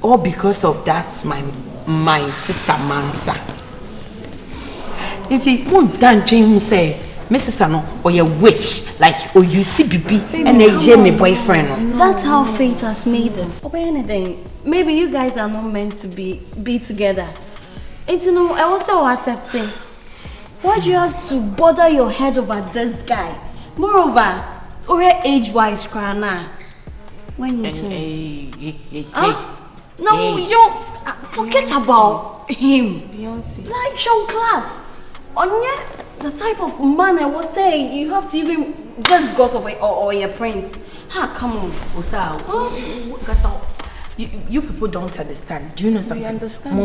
all because of that my sister Mansa. You see, one time dream say, my sister no, or a witch, like or you see Bibi and a Jamie boyfriend. That's how fate has made it. Or anything, maybe you guys are not meant to be together. It's no, I also accepting. Why do you have to bother your head over this guy? Moreover, or age-wise, Krana. When you no, you don't forget about him. Beyonce. Like show class. On the type of man I was saying, you have to even just because of or your prince. Come on. Osa, you people don't understand. Do you know something? We understand.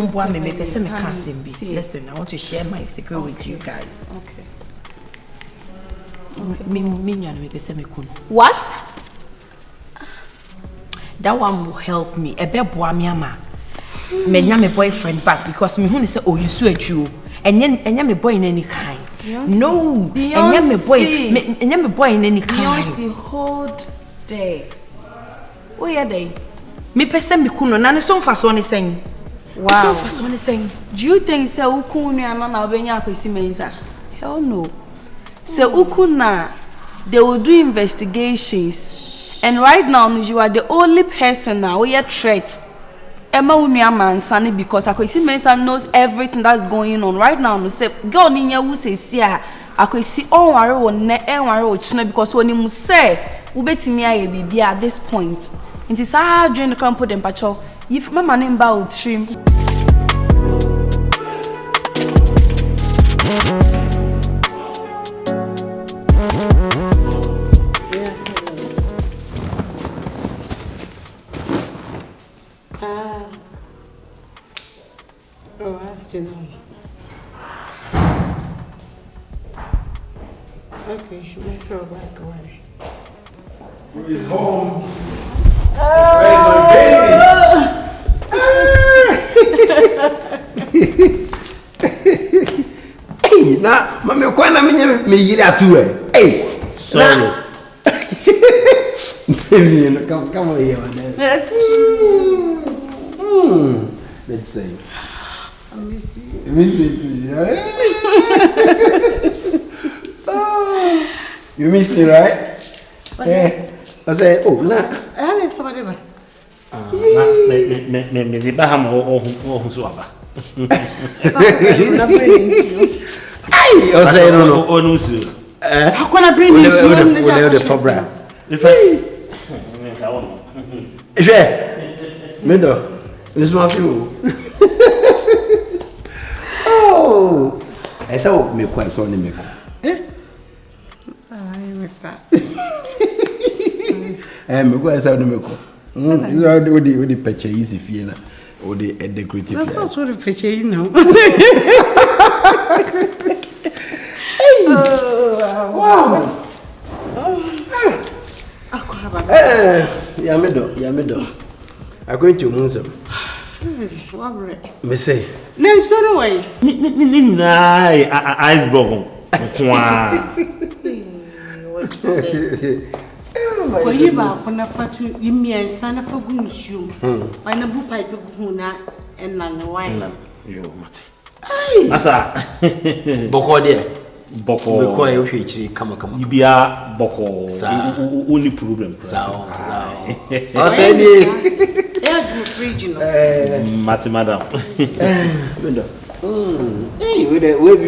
Listen, I want to share my secret with you guys. Okay. What? That one will help me. Me my boyfriend back because me who say oh you so you and me boy in any kind. No, and me boy in any kind. Beyonce, hold day. Where are they? Me person me kuno na so mfa so ne sen. Wow. So mfa so ne sen. Do you think say ukunu ana na obenya akwesi Mansa? Hell no. Say ukuna they will do investigations. And right now you are the only person now where threat. Emma Umia Mansa because akwesi Mansa knows everything that's going on right now. No say girl ni nya wu say sia akwesi on ware won na en ware o china because oni mu say ubetimi aye bibia at this point. It is hard during the camp put them pacho. If my man in bout stream. Oh, afternoon. Okay, let me throw back away. Who is home? Where's my baby? Hey, na mami kwa na me yiri atu eh. Hey, sorry. Baby, come over here, man. Let's say. I miss you. I miss you too. You miss me, right? What's it? I say, oh, nah. I need somebody. Me baham o so aba. Hey, I say no. O no so. How can I bring you the fabra. If Medo. This my few. Oh. I saw me quite so me. Me go say no me ko. This are the picture easy feel or the decorative. That's also the picture, you know. Wow. Yamedo. I'm going to Mansa. Me say. No, so way. Iceberg. For you, on a fatu, you me and son of a good shoe. I know who pipe huna and none wine. You, Matty. Asa Boko there. Boko. We call you actually come. You be a Boko. Only problem. I say Matty, madam. Hey, we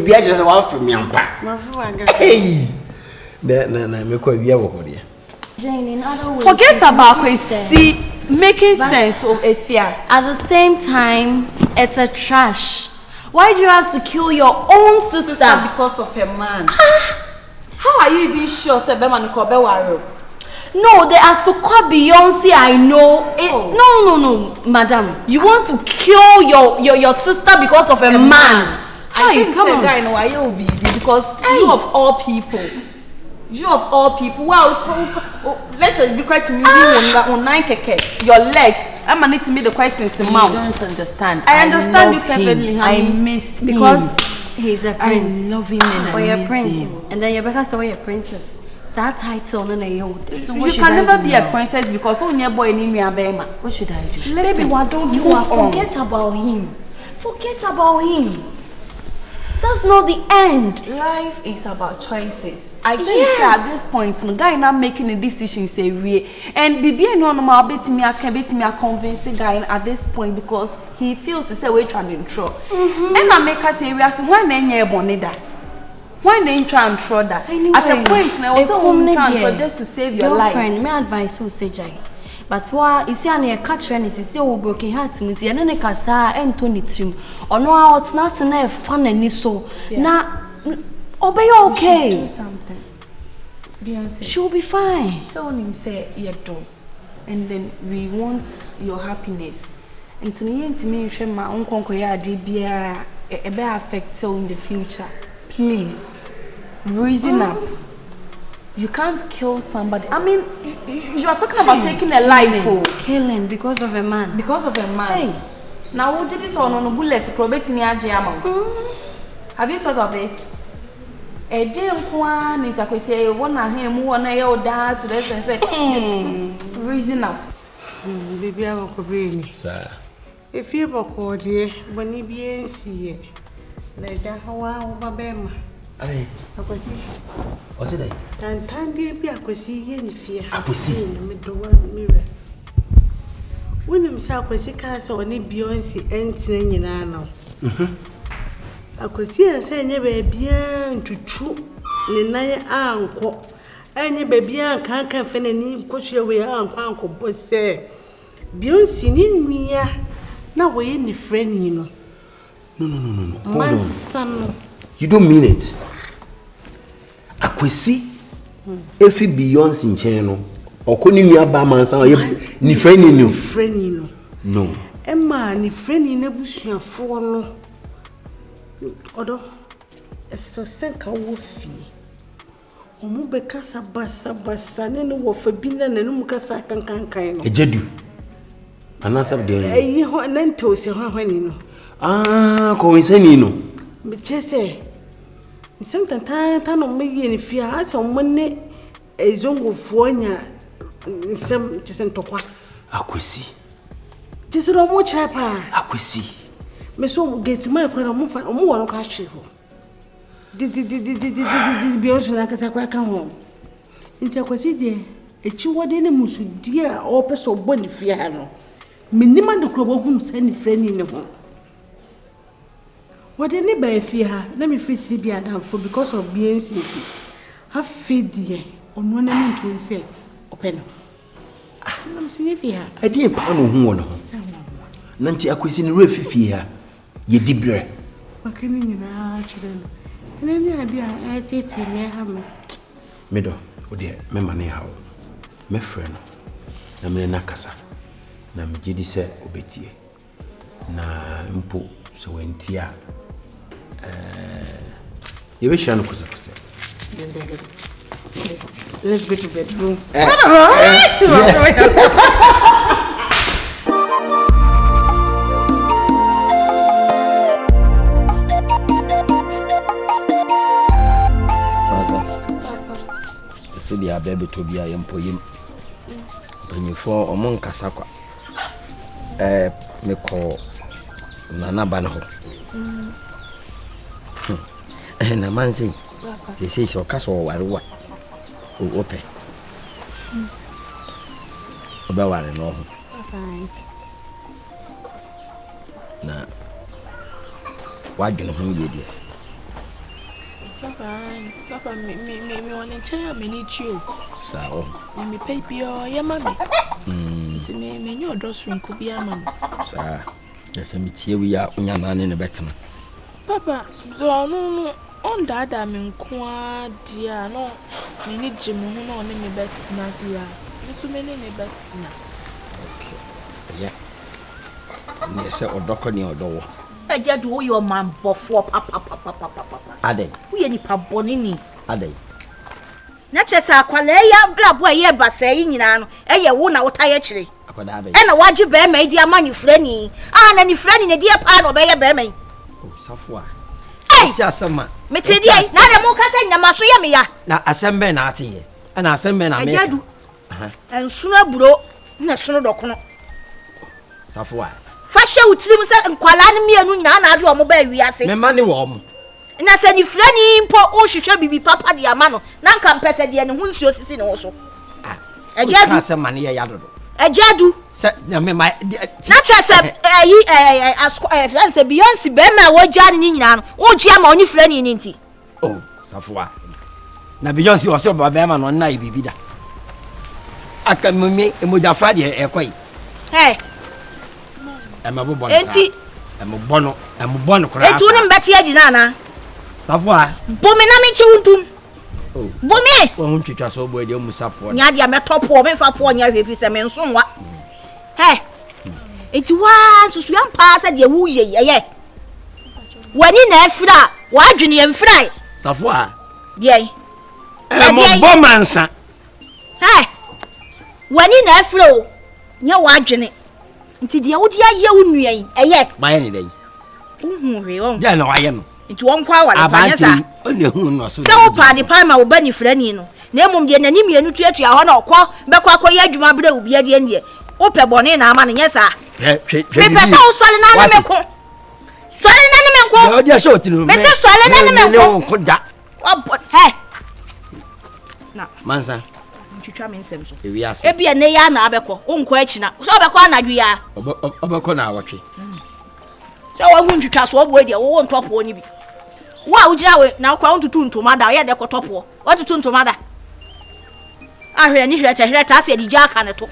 be just one from Yampa. Hey. Na me call you over there. Jane, in other ways, Forget about Kwesi making sense of Efia. At the same time, it's a trash. Why do you have to kill your own sister? Because of a man. How are you even sure Sebeman Kobe Waro? No, they are so called Beyonce, I know. No, madam. You want to kill your sister because of a man. I think come on. Guy, no, I will be because you of all people. Well, let's just be quite on 9 keke. Your legs. I'm gonna need to meet the questions in mouth. You don't understand. I understand you perfectly. I miss because he's a prince. I love him and or I your miss prince. him. And then Rebecca saw your princess. That title no you can never be a princess because only a boy need me a bema. What should I do? Listen, baby, why don't you forget about him? Forget about him. That's not the end. Life is about choices. I think at this point, the guy not making a decision say we and be no normal bit me I convince the guy at this point because he feels to say we trying to intro. And I make us say we are when any bonida. Why they try and throw that? Anyway, at a point now was just to save your life. Girlfriend, my advice so say Jai. But why is he a catcher and is so broken heart to me? And then a cassa and 23. Or no, it's not enough fun and so. Now, obey okay. Do something. Beyonce. She'll be fine. So when him say yeah do, and then we want your happiness. And to me, my uncle be a better affect in the future. Please, reason up. You can't kill somebody. I mean, you are talking about taking a life. Killing because of a man. Because of a man. Hey. Now, who did this on a bullet to probate in your jam? Have you thought of it? A day one, it's like we say, one of him, one of your dad to this and say, reason up. Baby, I will bring you. Sir. If you were called here, when you be in see like that, how I will be. Aye. I was see. What's it? And Tandy be a quasi any fear. I could see in the middle one mirror. When himself was a castle on a Beyonce entering in Anna. I could see and say, never be to true. Nina uncle. And your baby can't find any because you were uncle, but say Beyonce in me. Now we're in the friend, you know. No. Mansa. You don't mean it. Akwesi if it Beyonce in channel or couldn't you have Mansa or ni friend in you? Friend, you know. No. Emma, ni friend in a bush and for no. Although, as a senka woofy. Omube casa bassa, and no for being and Mukasa can kind. A jedu. An answer there. A honento, say, when you know. Ah, coincidino. But say. Sometimes time on me any fear has on money a zone of one some tisn't to what. Akwesi. Tis a more chapa. Akwesi. Miss Home gets my move and more on cash. Did Beyonce like as I crack home. Into Akwesi, a chihuahua any musu dear or person of one fiano. Minimum the club of whom send a friend in the home. What any by fear, let me free CB and for because of Beyonce. Have faith dear on one element to say, open. I'm seeing if you have a dear panel who won. Nanti Akwesi in refi here. Ye debre. What can you know, children? And any idea I take me hammer. Medo, oh dear, me money how. My friend, na me nakasa. Na me jidi se obetie. Na mpo so wentia. You wish I know kusa. Let's go to bedroom. See the baby to be a young poem. Bring you for among Casaqua. Me call Nana Banho. And a man say, they say so castle or what? Open. About I know. Now, why do you know you dear? Papa, me want to tell me need you. So, me pay your mammy. Me your dressing could be a man. Sir, yes, and here we are on your man in a better. Papa, no, on that I mean, dear, no, me need Jim who know me better not dear. So many better now. Okay, yeah. Yes, or doctor or door. I just do your man before papa. Are they? We any pabonini. Are they? Natchez qualea grab where ye but saying in an a woman what I actually. And a watch you bear my dear man, you friendly. And any friend in a dear pan or bear bear me. Oh, Safwa. Hey, just some man. Metedia, now the Mocasa, Namasuya. Now, a some men out here. ana asem me na me Ajadu ensuna buro na sono dokono safo a fashe utirim se nkwala ne mienu nyina na ade o mo ba wiase me ma ne wo mo na se ni frani mpo o hwehwe bibi papa de ama no na nka mpese de ne hu nsuo sisi ne wo so Ajadu ka se ma ne ye yadodo Ajadu se na me ma na chese asko France Beyonce be ma wo gya ne nyina no wo gya ma oni frani ni nti oh safo a na Beyonce o se ba be ma no na ye bibi da aka meme emoja fra de ekoi Emma Bono. Enti Emma Bono kura. Etu ni mbeti agina na. Safwa. Bomi na mi chi untum. Oh. Bomi. Wo ntwitwa so bo e de mu support. Nya dia me topo me fa po nya hwefi se me nso nwa. Enti wa susu ya mpa se de wu ye. Wani na afira, wa adwene ye mfira. Safwa. Ye. Emma Bomansa. Wani na afira o. Nya wa adwene. Nti dia wodi aye unuan eye ba ye ne den hwe on dia na wa ye no nti won kwa wale panya sa oni hu no so se wo pa de pa ma wo bani frani no na emum de nani mienu tuatua ho na okọ bekọ akoye adwuma bra obi ade ndie wo pe bone na ama ne nyesa hwe pe so sole na ne meko sole na ne meko ya dia show tinu me se sole na ne meko ko da na Mansa twitwa me nsem so ewi ase ebia ne ya na abekọ onko akina so obekọ anadwu ya obekọ na awotwe so wa hu twitwa so obo ede wo ntopo ni bi wa ujira we na kwa untutu ntomada ye de kotopo otutu ntomada ahwe ni hwete ta se dija aka ne to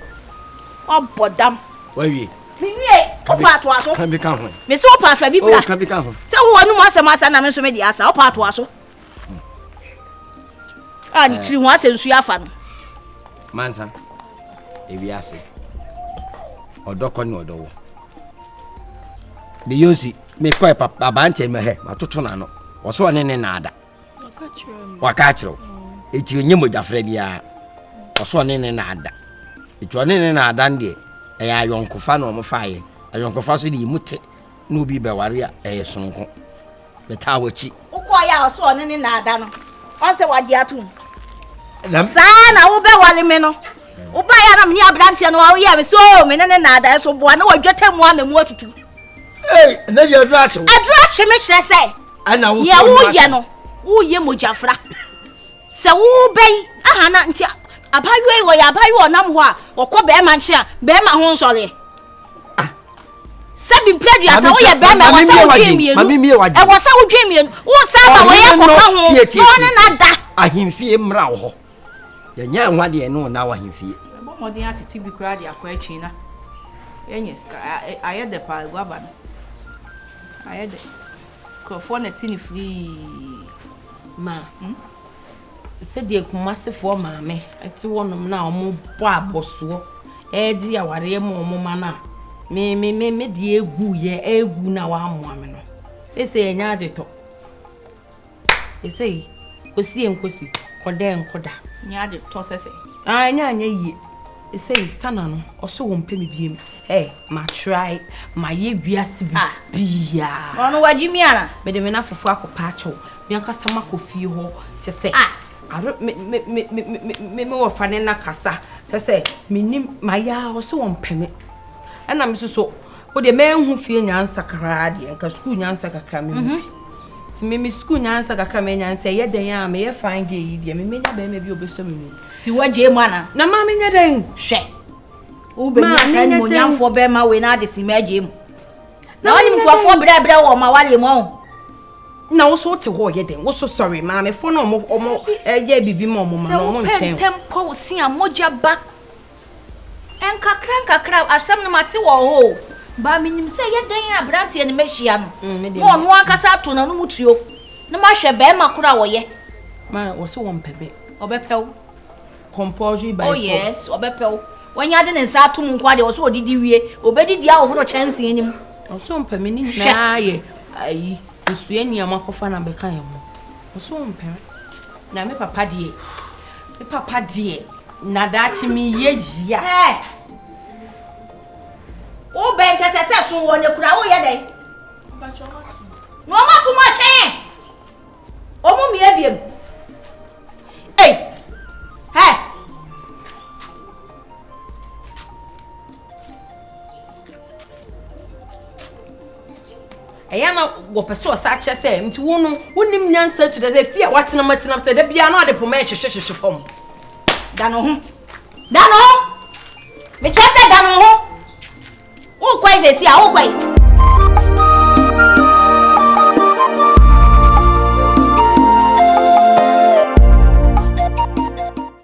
obodam wawie minwie opa ato aso kan bi ka ho me se opa afa bi bra kan bi ka ho se wo wanu mu asema na me so me di asa opa ato aso ni tiri ho asensu afa no Mansa ewi ase odoko ni odowo me yosi me ko papa abante me he matoto na no wo so ne na ada waka chiro eti onye mojafra bia wo so ne na ada eti one na ada ndie e ayonkofa na o mo faaye ayonkofa so di mute na obi be ware a e sonko beta wachi ukọ ya wo so ne na ada no on se wadi atum sa na wo be wale me no wo ba ya na me abrantie no wo ya me so me ne na ada so bo na wadwetemu amemu atutu na ye adrache me kire se ana wo ya wo ye no wo ye mojafra se wo bei aha na nti abayo wo ya abayo nam ho a wokọ be ma nche a be ma ho nsole sabi mpledu asa wo ye be ma wo sa wo dwiemi enu e wo sa wo dwiemi enu wo sa ba wo ye kokka ho no ne na da ahimfie mra ho ya nya nwa de no na wa ahimfie bo modin atiti bi kura de akwa achi na yenye ska aye de pa gwaba no aye de krofo na tini free ma se de kumasefo maame eti wonom na omo bo aboso eji aware mo omo mana me de egu na wa amoa me no ese enya ajeto ese kosi enkosi koda enkoda nya de to sese nya yi ese stana no oso wo mpem biem ma try ma ye wiase bia ono wajimi ana me de me na fofo akopa acho me customer kofi ho se se me wo fane na kasa se se minim ma ya oso wo mpem ana me so wo de me hu fie nyansa kra de enka school nyansa kakra me ti me school nyansa kakra me nyansa ye den ya me ye fine ge yi de me menya be me bi obeso me ti waje mu ana na ma menya den hwe wo be nya san mo nyanfo be ma we na de si maje mu na woni mfofo bre wo ma wale mu na wo so te ho ye den wo so sorry ma me fo na omo ye bibi ma omo ma no nchen tempo wo si amoja ba enkakra asem no mate wo ho ba minim se ye den abrantie ne mehia no mo no ankasa to na no mutuo na ma hwe be ma kura wo ye ma wo so wo mpebe obepew compulsory by force. Oh yes, obepew. When you didn't start to munkwade de so odidi wie, obedi dia wo no chance enim. So mpeme ni na ye ayi usue ni amakofa na beka ye mo. So mpeme. Na me papa die. Na dachi mi ye jia. O ben kese so wo ne kura wo ye den. No ma tu ma twen. O mu mi ebiem. Hey. ɛyɛ na wɔpɛsɛ ɔsa kyɛ sɛ nti wo no wonim nyansa to the fie a watena matena sɛ da bia na ɔde poma hwehwehwehwe fam da no ho me kyɛ sɛ da no ho wo kwai sɛ si a wo kwai